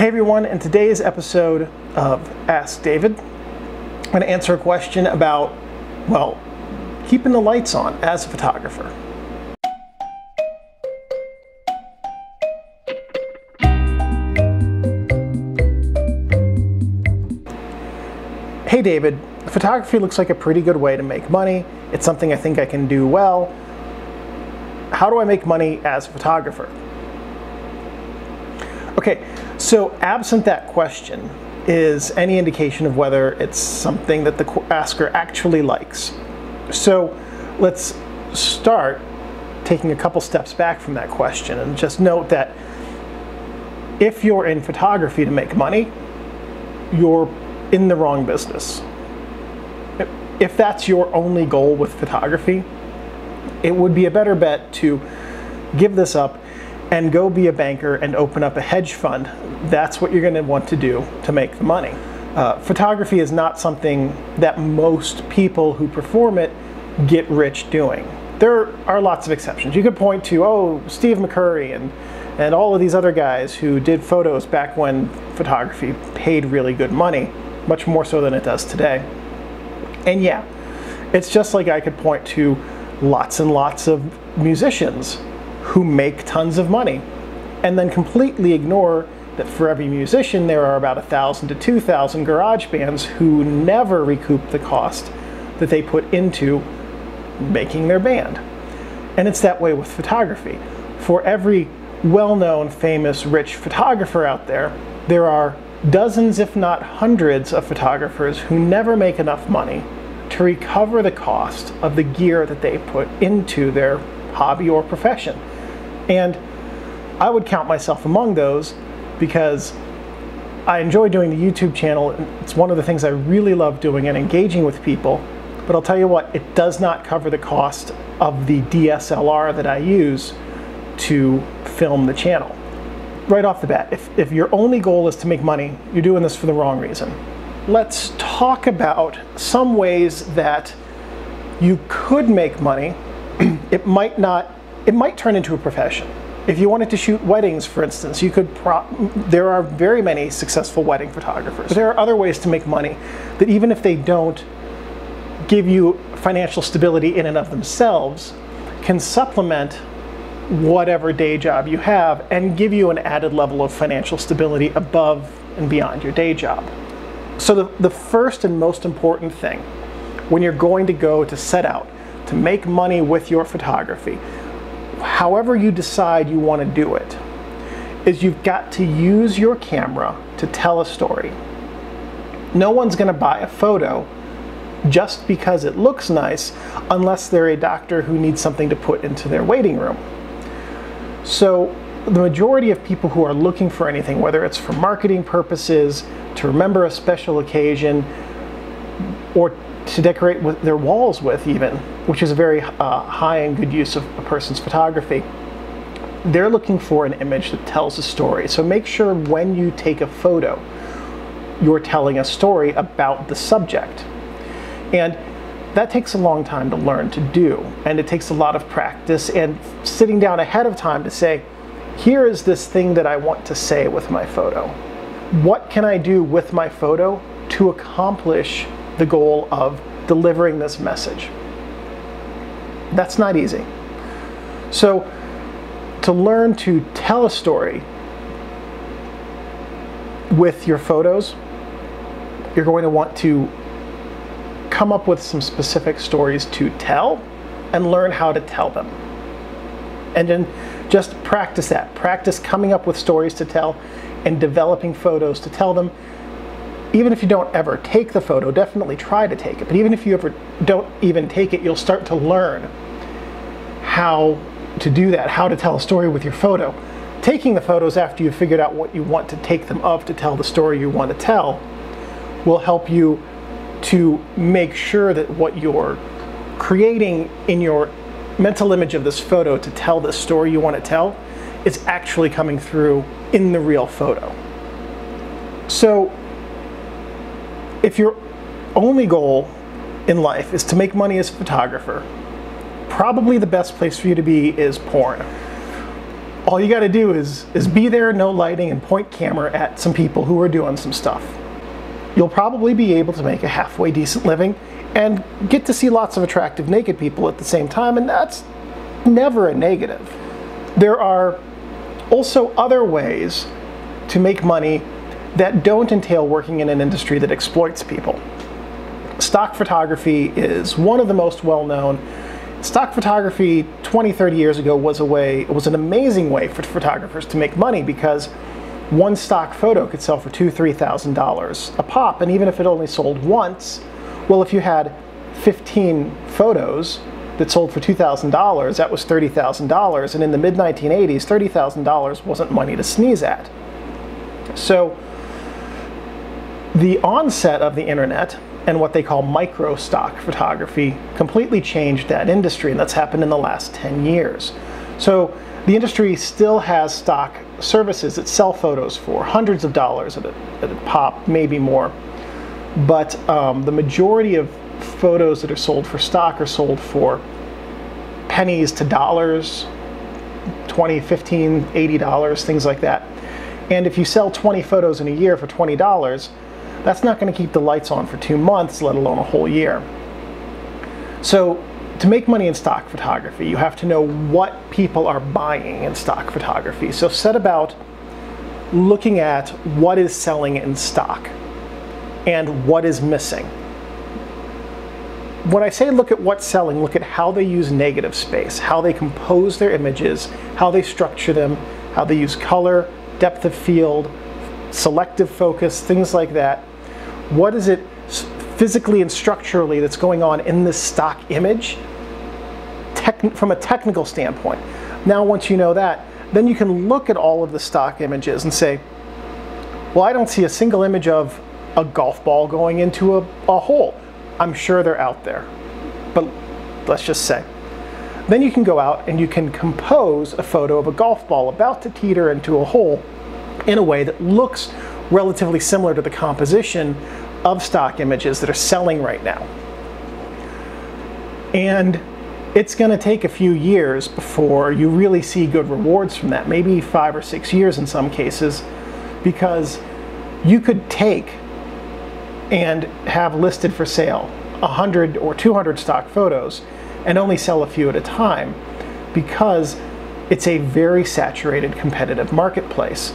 Hey everyone, in today's episode of Ask David, I'm going to answer a question about, well, keeping the lights on as a photographer. Hey David, photography looks like a pretty good way to make money. It's something I think I can do well. How do I make money as a photographer? Okay, so absent that question is any indication of whether it's something that the asker actually likes. So let's start taking a couple steps back from that question and just note that if you're in photography to make money, you're in the wrong business. If that's your only goal with photography, it would be a better bet to give this up and go be a banker and open up a hedge fund. That's what you're going to want to do to make the money. Photography is not something that most people who perform it get rich doing. There are lots of exceptions. You could point to, Steve McCurry and all of these other guys who did photos back when photography paid really good money, much more so than it does today. And yeah, it's just like I could point to lots and lots of musicians who make tons of money and then completely ignore that for every musician there are about 1,000 to 2,000 garage bands who never recoup the cost that they put into making their band. And it's that way with photography. For every well-known, famous, rich photographer out there, there are dozens, if not hundreds, of photographers who never make enough money to recover the cost of the gear that they put into their hobby or profession. And I would count myself among those because I enjoy doing the YouTube channel. It's one of the things I really love doing and engaging with people. But I'll tell you what, it does not cover the cost of the DSLR that I use to film the channel. Right off the bat, if your only goal is to make money, you're doing this for the wrong reason. Let's talk about some ways that you could make money. It might turn into a profession. If you wanted to shoot weddings, for instance, you could there are very many successful wedding photographers. But there are other ways to make money that even if they don't give you financial stability in and of themselves, can supplement whatever day job you have and give you an added level of financial stability above and beyond your day job. So the first and most important thing when you're going to go to set out to make money with your photography, however you decide you want to do it, is you've got to use your camera to tell a story. No one's going to buy a photo just because it looks nice unless they're a doctor who needs something to put into their waiting room. So the majority of people who are looking for anything, whether it's for marketing purposes, to remember a special occasion, or to decorate with their walls with even, which is a very high and good use of a person's photography, they're looking for an image that tells a story. So make sure when you take a photo, you're telling a story about the subject. And that takes a long time to learn to do, and it takes a lot of practice and sitting down ahead of time to say, here is this thing that I want to say with my photo. What can I do with my photo to accomplish the goal of delivering this message? That's not easy. So to learn to tell a story with your photos, you're going to want to come up with some specific stories to tell and learn how to tell them. And then just practice that. Practice coming up with stories to tell and developing photos to tell them. Even if you don't ever take the photo, definitely try to take it. But even if you ever don't even take it, you'll start to learn how to do that, how to tell a story with your photo. Taking the photos after you've figured out what you want to take them of to tell the story you want to tell will help you to make sure that what you're creating in your mental image of this photo to tell the story you want to tell is actually coming through in the real photo. So if your only goal in life is to make money as a photographer, probably the best place for you to be is porn. all you got to do is be there, no lighting, and point camera at some people who are doing some stuff. You'll probably be able to make a halfway decent living and get to see lots of attractive naked people at the same time, and that's never a negative. There are also other ways to make money that don't entail working in an industry that exploits people. Stock photography is one of the most well-known. Stock photography 20, 30 years ago was an amazing way for photographers to make money, because one stock photo could sell for $2,000, $3,000 a pop, and even if it only sold once, well, if you had 15 photos that sold for $2,000, that was $30,000, and in the mid-1980s, $30,000 wasn't money to sneeze at. So the onset of the internet and what they call micro stock photography completely changed that industry, and that's happened in the last 10 years. So the industry still has stock services that sell photos for hundreds of dollars at a pop, maybe more. But the majority of photos that are sold for stock are sold for pennies to dollars, $20, $15, $80, things like that. And if you sell 20 photos in a year for $20, that's not going to keep the lights on for 2 months, let alone a whole year. So to make money in stock photography, you have to know what people are buying in stock photography. So set about looking at what is selling in stock and what is missing. When I say look at what's selling, look at how they use negative space, how they compose their images, how they structure them, how they use color, depth of field, selective focus, things like that. What is it physically and structurally that's going on in this stock image from a technical standpoint? Now, once you know that, then you can look at all of the stock images and say, well, I don't see a single image of a golf ball going into a hole. I'm sure they're out there, but let's just say. Then you can go out and you can compose a photo of a golf ball about to teeter into a hole in a way that looks relatively similar to the composition of stock images that are selling right now. And it's going to take a few years before you really see good rewards from that, maybe 5 or 6 years in some cases, because you could take and have listed for sale 100 or 200 stock photos and only sell a few at a time, because it's a very saturated competitive marketplace.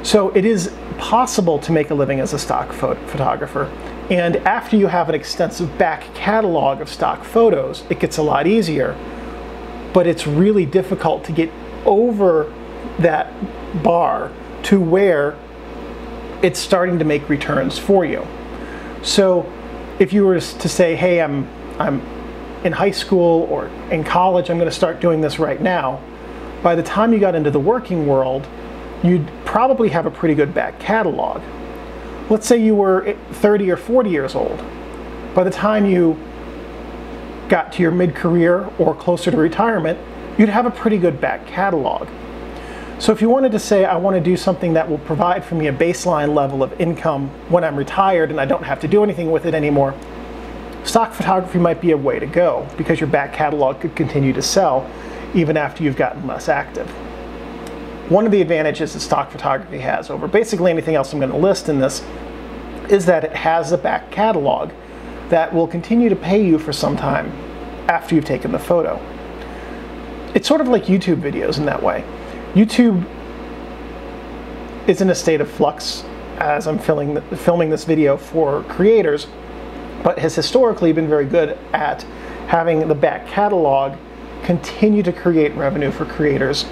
So it is possible to make a living as a stock photographer, and after you have an extensive back catalog of stock photos, it gets a lot easier, but it's really difficult to get over that bar to where it's starting to make returns for you. So if you were to say, hey, I'm in high school or in college, I'm going to start doing this right now, by the time you got into the working world, you'd probably have a pretty good back catalog. Let's say you were 30 or 40 years old. By the time you got to your mid-career or closer to retirement, you'd have a pretty good back catalog. So if you wanted to say, I want to do something that will provide for me a baseline level of income when I'm retired and I don't have to do anything with it anymore, stock photography might be a way to go, because your back catalog could continue to sell even after you've gotten less active. One of the advantages that stock photography has over basically anything else I'm going to list in this is that it has a back catalog that will continue to pay you for some time after you've taken the photo. It's sort of like YouTube videos in that way. YouTube is in a state of flux as I'm filming this video for creators, but has historically been very good at having the back catalog continue to create revenue for creators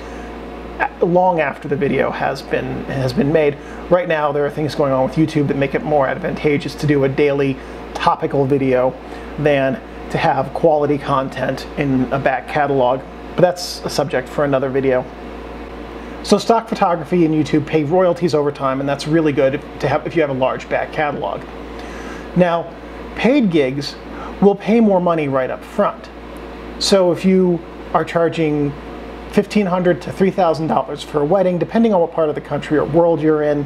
long after the video has been made. Right now, there are things going on with YouTube that make it more advantageous to do a daily topical video than to have quality content in a back catalog, but that's a subject for another video. So stock photography and YouTube pay royalties over time, and that's really good to have if you have a large back catalog. Now, paid gigs will pay more money right up front. So if you are charging $1,500 to $3,000 for a wedding, depending on what part of the country or world you're in,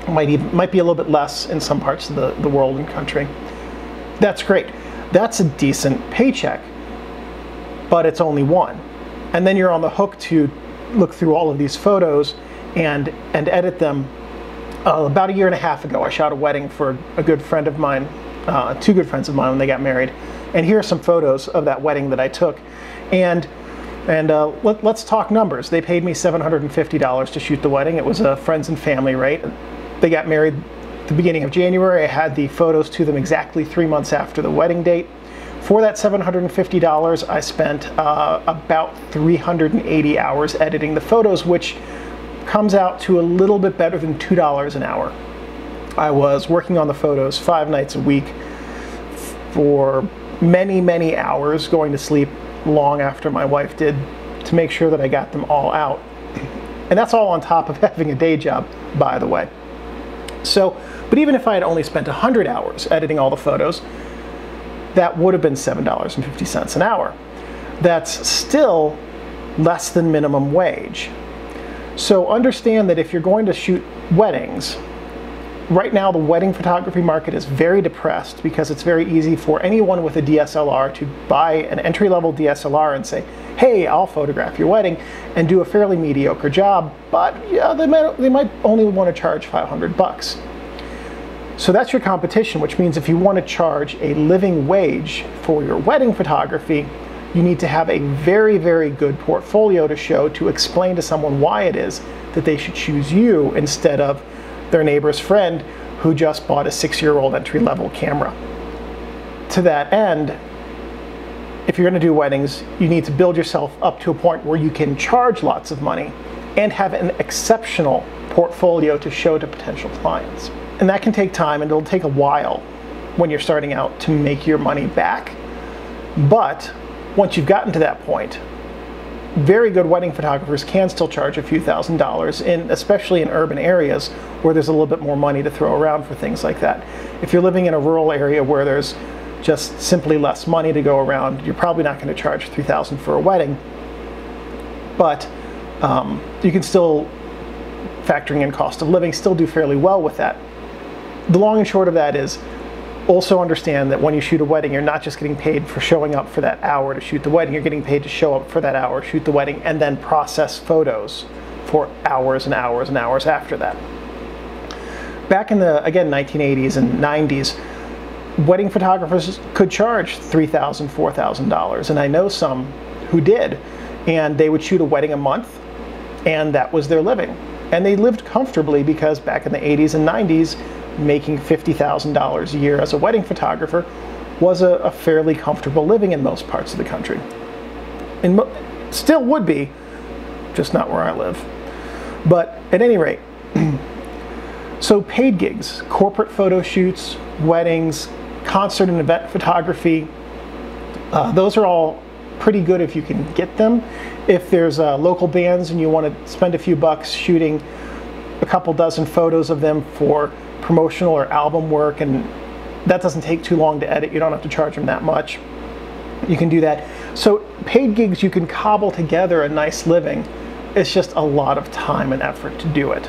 might be a little bit less in some parts of the world and country. That's great. That's a decent paycheck, but it's only one. And then you're on the hook to look through all of these photos and edit them. About a year and a half ago, I shot a wedding for a good friend of mine, two good friends of mine when they got married. And here are some photos of that wedding that I took. And let's talk numbers. They paid me $750 to shoot the wedding. It was a friends and family, right? They got married at the beginning of January. I had the photos to them exactly 3 months after the wedding date. For that $750, I spent about 380 hours editing the photos, which comes out to a little bit better than $2 an hour. I was working on the photos 5 nights a week for many, many hours, going to sleep long after my wife did, to make sure that I got them all out. And that's all on top of having a day job, by the way. So, but even if I had only spent 100 hours editing all the photos, that would have been $7.50 an hour. That's still less than minimum wage. So understand that if you're going to shoot weddings, right now the wedding photography market is very depressed because it's very easy for anyone with a DSLR to buy an entry-level DSLR and say, hey, I'll photograph your wedding, and do a fairly mediocre job, but yeah, they might only want to charge $500. So that's your competition, which means if you want to charge a living wage for your wedding photography, you need to have a very, very good portfolio to show, to explain to someone why it is that they should choose you instead of their neighbor's friend who just bought a 6-year-old entry-level camera. To that end, if you're going to do weddings, you need to build yourself up to a point where you can charge lots of money and have an exceptional portfolio to show to potential clients. And that can take time, and it'll take a while when you're starting out to make your money back. But once you've gotten to that point, very good wedding photographers can still charge a few $1,000s, especially in urban areas where there's a little bit more money to throw around for things like that. If you're living in a rural area where there's just simply less money to go around, you're probably not going to charge $3,000 for a wedding. But you can still, factoring in cost of living, still do fairly well with that. The long and short of that is, also understand that when you shoot a wedding, you're not just getting paid for showing up for that hour to shoot the wedding, you're getting paid to show up for that hour, shoot the wedding, and then process photos for hours and hours and hours after that. Back in the, again, 1980s and 90s, wedding photographers could charge $3,000, $4,000, and I know some who did, and they would shoot a wedding a month, and that was their living. And they lived comfortably because back in the 80s and 90s, making $50,000 a year as a wedding photographer was a fairly comfortable living in most parts of the country. And still would be, just not where I live. But at any rate, so paid gigs, corporate photo shoots, weddings, concert and event photography, those are all pretty good if you can get them. If there's local bands and you want to spend a few bucks shooting a couple dozen photos of them for promotional or album work, and that doesn't take too long to edit, you don't have to charge them that much, you can do that. So paid gigs, you can cobble together a nice living. It's just a lot of time and effort to do it.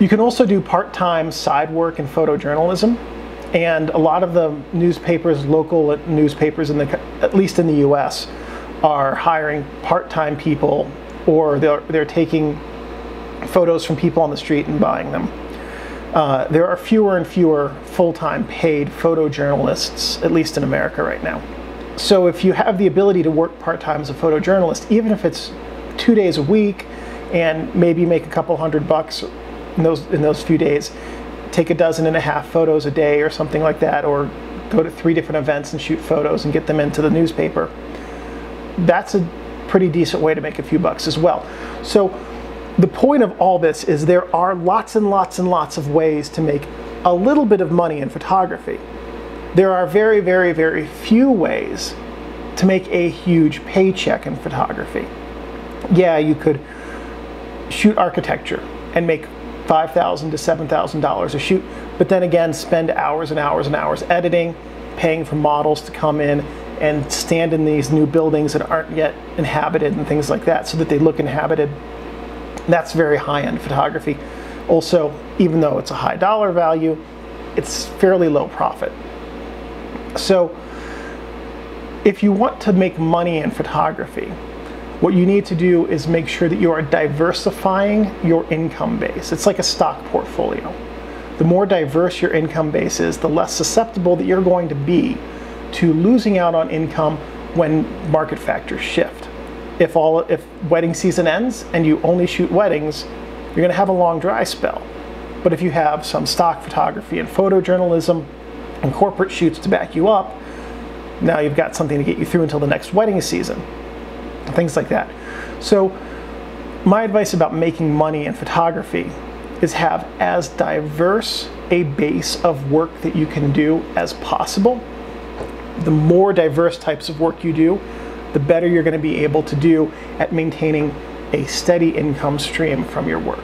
You can also do part-time side work in photojournalism, and a lot of the newspapers, local newspapers, at least in the US, are hiring part-time people, or they're taking photos from people on the street and buying them. There are fewer and fewer full-time paid photojournalists, at least in America right now. So if you have the ability to work part-time as a photojournalist, even if it's 2 days a week, and maybe make a couple $100 in those few days, take 12.5 photos a day or something like that, or go to 3 different events and shoot photos and get them into the newspaper, that's a pretty decent way to make a few bucks as well. So the point of all this is there are lots and lots and lots of ways to make a little bit of money in photography. There are very, very, very few ways to make a huge paycheck in photography. Yeah, you could shoot architecture and make $5,000 to $7,000 a shoot, but then again spend hours and hours and hours editing, paying for models to come in and stand in these new buildings that aren't yet inhabited and things like that so that they look inhabited. That's very high-end photography. Also, even though it's a high dollar value, it's fairly low profit. So if you want to make money in photography, what you need to do is make sure that you are diversifying your income base. It's like a stock portfolio. The more diverse your income base is, the less susceptible that you're going to be to losing out on income when market factors shift. If wedding season ends and you only shoot weddings, you're going to have a long dry spell. But if you have some stock photography and photojournalism and corporate shoots to back you up, now you've got something to get you through until the next wedding season. Things like that. So my advice about making money in photography is have as diverse a base of work that you can do as possible. The more diverse types of work you do, the better you're going to be able to do at maintaining a steady income stream from your work.